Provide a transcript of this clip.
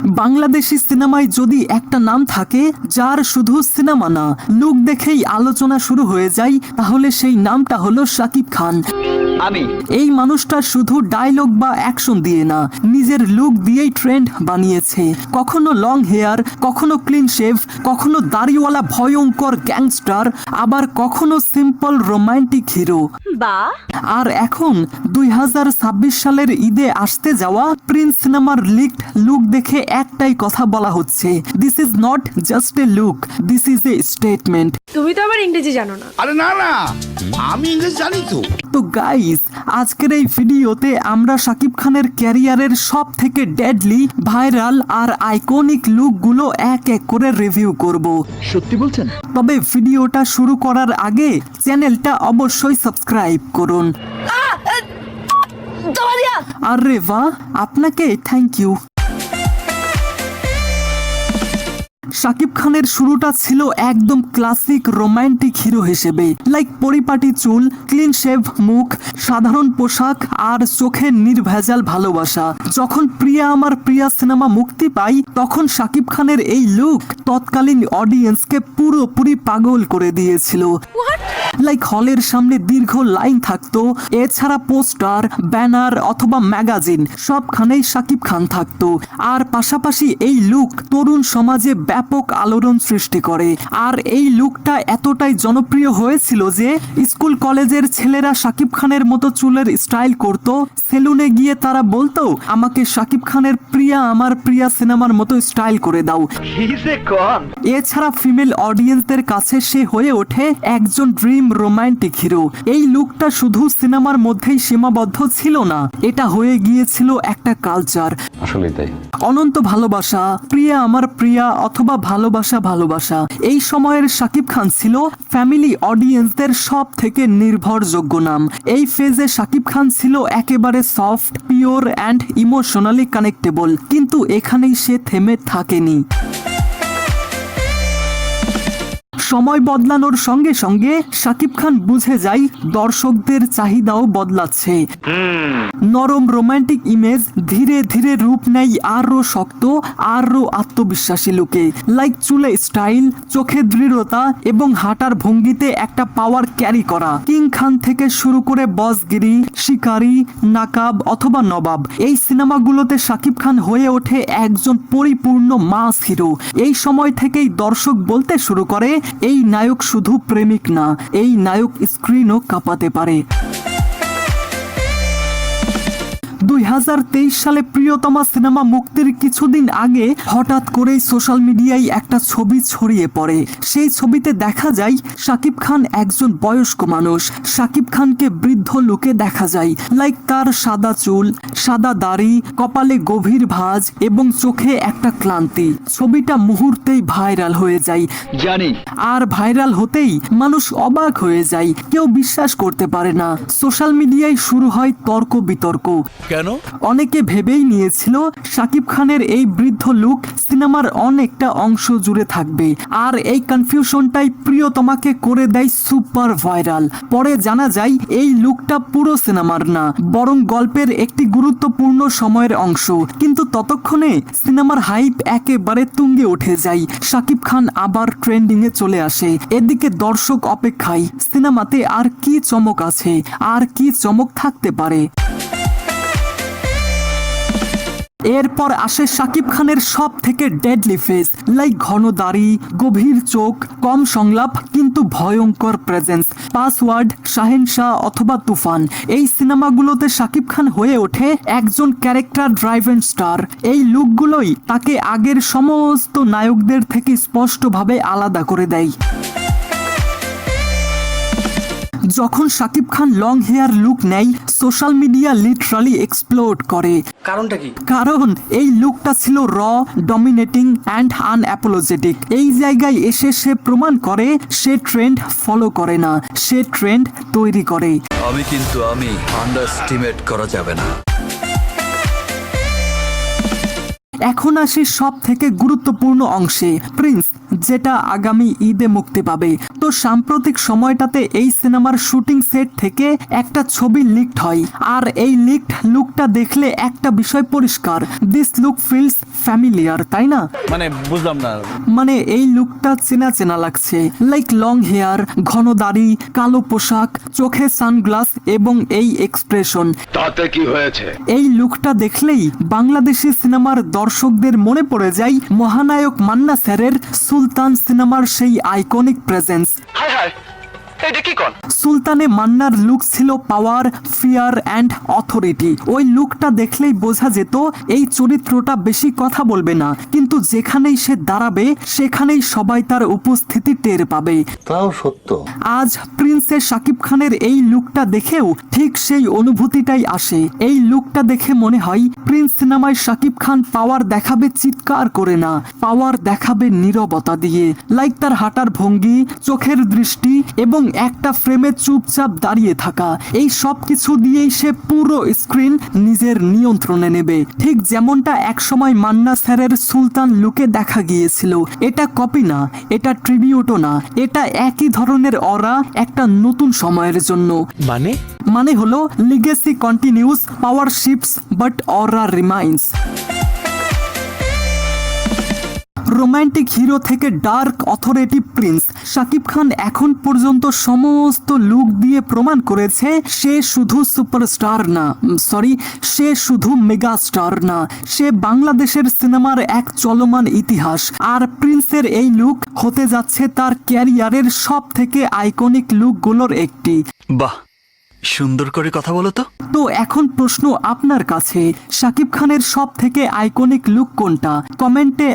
বাংলাদেশি সিনেমায় যদি একটা নাম থাকে যার শুধু সিনেমা না, লুক দেখেই আলোচনা শুরু হয়ে যায়, তাহলে সেই নামটা হলো শাকিব খান। এই মানুষটা শুধু ডায়লগ বা অ্যাকশন দিয়ে না, নিজের লুক দিয়েই ট্রেন্ড বানিয়েছে। কখনো লং হেয়ার, কখনো ক্লিন শেভ, কখনো দাড়িওয়ালা ভয়ঙ্কর গ্যাংস্টার, আবার কখনো সিম্পল রোমান্টিক হিরো। আর এখন 2026 সালের ঈদে আসতে যাওয়া প্রিন্স সিনেমার লিকড লুক দেখে একটাই কথা বলা হচ্ছে, this is not just a look, this is a statement. তুমি তো আবার ইংরেজি জানো না। আরে না না, আমি ইংরেজি জানি তো। তো গাইস, আজকের এই ভিডিওতে আমরা শাকিব খানের ক্যারিয়ারের সব থেকে ডেডলি, ভাইরাল আর আইকনিক লুকগুলো এক এক করে রিভিউ করব। সত্যি বলছেন? তবে ভিডিওটা শুরু করার আগে চ্যানেলটা অবশ্যই সাবস্ক্রাইব করুন। আরে বাহ, আপনাকে থ্যাংক ইউ। শাকিব খানের শুরুটা ছিল একদম ক্লাসিক রোমান্টিক হিরো হিসেবে, লাইক পরিপাটি চুল, ক্লিন শেভ মুখ, সাধারণ পোশাক আর চোখের নির্ভেজাল ভালোবাসা। যখন প্রিয়া আমার প্রিয়া সিনেমা মুক্তি পায়, তখন শাকিব খানের এই লুক তৎকালীন অডিয়েন্সকে পুরোপুরি পাগল করে দিয়েছিল। লাইক হলের সামনে দীর্ঘ লাইন থাকতো, এছাড়া পোস্টার, ব্যানার অথবা ম্যাগাজিন সবখানেই শাকিব খান থাকতো। আর পাশাপাশি এই লুক তরুণ সমাজে ব্যাপক আলোড়ন সৃষ্টি করে। আর এই লুকটা এতটাই জনপ্রিয় হয়েছিল যে স্কুল কলেজের ছেলেরা শাকিব খানের মতো চুলের স্টাইল করত। সেলুনে গিয়ে তারা বলতো, আমাকে শাকিব খানের প্রিয়া আমার প্রিয়া সিনেমার মতো স্টাইল করে দাও। এছাড়া ফিমেল অডিয়েন্সদের কাছে সে হয়ে ওঠে একজন ড্রিম রোমান্টিক হিরো। এই লুকটা শুধু সিনেমার মধ্যেই সীমাবদ্ধ ছিল না, এটা হয়ে গিয়েছিল একটা কালচার। আসলে তাই। অনন্ত ভালোবাসা, প্রিয়া আমার প্রিয়া অথবা ভালোবাসা ভালোবাসা। এই সময়ের শাকিব খান ছিল ফ্যামিলি অডিয়েন্সদের সব থেকে নির্ভরযোগ্য নাম। এই ফেজে শাকিব খান ছিল একেবারে সফট, পিওর অ্যান্ড ইমোশনালি কানেক্টেবল। কিন্তু এখানেই সে থেমে থাকেনি। সময় বদলানোর সঙ্গে সঙ্গে শাকিব খান বুঝে যায় দর্শকদের চাহিদাও বদলাচ্ছে। নরম রোমান্টিক ইমেজ ধীরে ধীরে রূপ নেয় আরো শক্ত, আরো আত্মবিশ্বাসী লুকে। লাইক চুলে স্টাইল, চোখে দৃঢ়তা এবং হাঁটার ভঙ্গিতে একটা পাওয়ার ক্যারি করা। কিং খান থেকে শুরু করে বসগিরি, শিকারি, নাকাব অথবা নবাব, এই সিনেমাগুলোতে শাকিব খান হয়ে ওঠে একজন পরিপূর্ণ মাস হিরো। এই সময় থেকেই দর্শক বলতে শুরু করে, এই নায়ক শুধু প্রেমিক না, এই নায়ক স্ক্রিনও কাঁপাতে পারে। 2023 সালে প্রিয়তমা সিনেমা মুক্তির কিছুদিন আগে হঠাৎ করেই সোশ্যাল মিডিয়ায় একটা ছবি ছড়িয়ে পড়ে। সেই ছবিতে দেখা যায় শাকিব খান একজন বয়স্ক মানুষ। শাকিব খানকে বৃদ্ধ লুকে দেখা যায়, লাইক তার সাদা চুল, সাদা দাড়ি, কপালে গভীর ভাঁজ এবং চোখে একটা ক্লান্তি। ছবিটা মুহূর্তেই ভাইরাল হয়ে যায়। জানি। আর ভাইরাল হতেই মানুষ অবাক হয়ে যায়, কেউ বিশ্বাস করতে পারে না। সোশ্যাল মিডিয়ায় শুরু হয় তর্ক বিতর্ক। কেন? অনেকে ভেবেই নিয়েছিল শাকিব খানের এই বৃদ্ধ লুক সিনেমার অনেকটা অংশ জুড়ে থাকবে। আর এই কনফিউশনটাই প্রিয়তমাকে করে দেয় সুপার ভাইরাল। পরে জানা যায় এই লুকটা পুরো সিনেমার না, বরং গল্পের একটি গুরুত্বপূর্ণ সময়ের অংশ। কিন্তু ততক্ষণে সিনেমার হাইপ একেবারে তুঙ্গে উঠে যায়। শাকিব খান আবার ট্রেন্ডিং এ চলে আসে। এদিকে দর্শক অপেক্ষায় সিনেমাতে আর কি চমক আছে, আর কি চমক থাকতে পারে। এরপর আসে শাকিব খানের সব থেকে ডেডলি ফেস, লাইক ঘন দাড়ি, গভীর চোখ, কম সংলাপ কিন্তু ভয়ঙ্কর প্রেজেন্স। পাসওয়ার্ড, শাহেনশাহ অথবা তুফান, এই সিনেমাগুলোতে শাকিব খান হয়ে ওঠে একজন ক্যারেক্টার ড্রাইভেন স্টার। এই লুকগুলোই তাকে আগের সমস্ত নায়কদের থেকে স্পষ্টভাবে আলাদা করে দেয়। যখন Shakib Khan long hair look নেয়, সোশ্যাল মিডিয়া লিটারালি এক্সপ্লোড করে। কারণটা কি? কারণ এই লুকটা ছিল র, ডমিনেটিং অ্যান্ড আনঅ্যাপোলজেটিক। এই জায়গায় এসে সে প্রমাণ করে সে ট্রেন্ড ফলো করে না, সে ট্রেন্ড তৈরি করে। আমি আন্ডারস্টিমেট করা যাবে না। এখন আসি সব থেকে গুরুত্বপূর্ণ অংশে, প্রিন্স যেটা আগামী ঈদে মুক্তি পাবে। তো সাম্প্রতিক সময়টাতে এই সিনেমার শুটিং সেট থেকে একটা ছবি লিকড হয়, আর এই লিকড লুকটা দেখলে একটা বিষয় পরিষ্কার, দিস লুক ফিলস ফ্যামিলিয়ার, তাই না? মানে বুঝলাম না। মানে এই লুকটা চেনা চেনা লাগছে, লাইক লং হেয়ার, ঘন দাড়ি, কালো পোশাক, চোখে সানগ্লাস এবং এই এক্সপ্রেশন। তাতে কি হয়েছে? এই লুকটা দেখলেই বাংলাদেশি সিনেমার দর্শকদের মনে পড়ে যায় মহানায়ক মান্না স্যারের সুলতান সিনেমার সেই আইকনিক প্রেজেন্স। হায় হায়, এটা কি কোন? সুলতানে মান্নার লুক ছিল পাওয়ার, ফিয়ার অ্যান্ড অথরিটি। ওই লুকটা দেখলেই বোঝা যেত এই চরিত্রটা বেশি কথা বলবে না, কিন্তু যেখানেই সে দাঁড়াবে সেখানেই সবাই তার উপস্থিতি টের পাবে। তাও সত্য। আজ প্রিন্সে শাকিব খানের এই লুকটা দেখেও ঠিক সেই অনুভূতিটাই আসে। এই লুকটা দেখে মনে হয় প্রিন্স সিনেমায় শাকিব খান পাওয়ার দেখাবে চিৎকার করে না, পাওয়ার দেখাবে নীরবতা দিয়ে, লাইক তার হাঁটার ভঙ্গি, চোখের দৃষ্টি এবং একটা ফ্রেমে চুপচাপ দাঁড়িয়ে থাকা, এই সব কিছু দিয়েই সে পুরো স্ক্রিন নিজের নিয়ন্ত্রণে নেবে। ঠিক যেমনটা একসময় মান্না স্যারের সুলতান লুকে দেখা গিয়েছিল। এটা কপি না, এটা ট্রিবিউটও না, এটা একই ধরনের অরা একটা নতুন সময়ের জন্য। মানে হলো legacy continuous, power shifts but aura রিমাইন্স। Romantic hero থেকে dark authority Prince, Shakib Khan এখন পর্যন্ত সমস্ত লুক দিয়ে প্রমাণ করেছে সে শুধু সুপারস্টার না, সে শুধু মেগা স্টার না, সে বাংলাদেশের সিনেমার এক চলমান ইতিহাস। আর প্রিন্সের এই লুক হতে যাচ্ছে তার ক্যারিয়ারের সব থেকে আইকনিক লুকগুলোর একটি। বাহ, সুন্দর করে কথা বলো তো। তো এখন প্রশ্ন আপনার কাছে, শাকিব খানের সব থেকে আইকনিক লুক কোনটা? কমেন্টে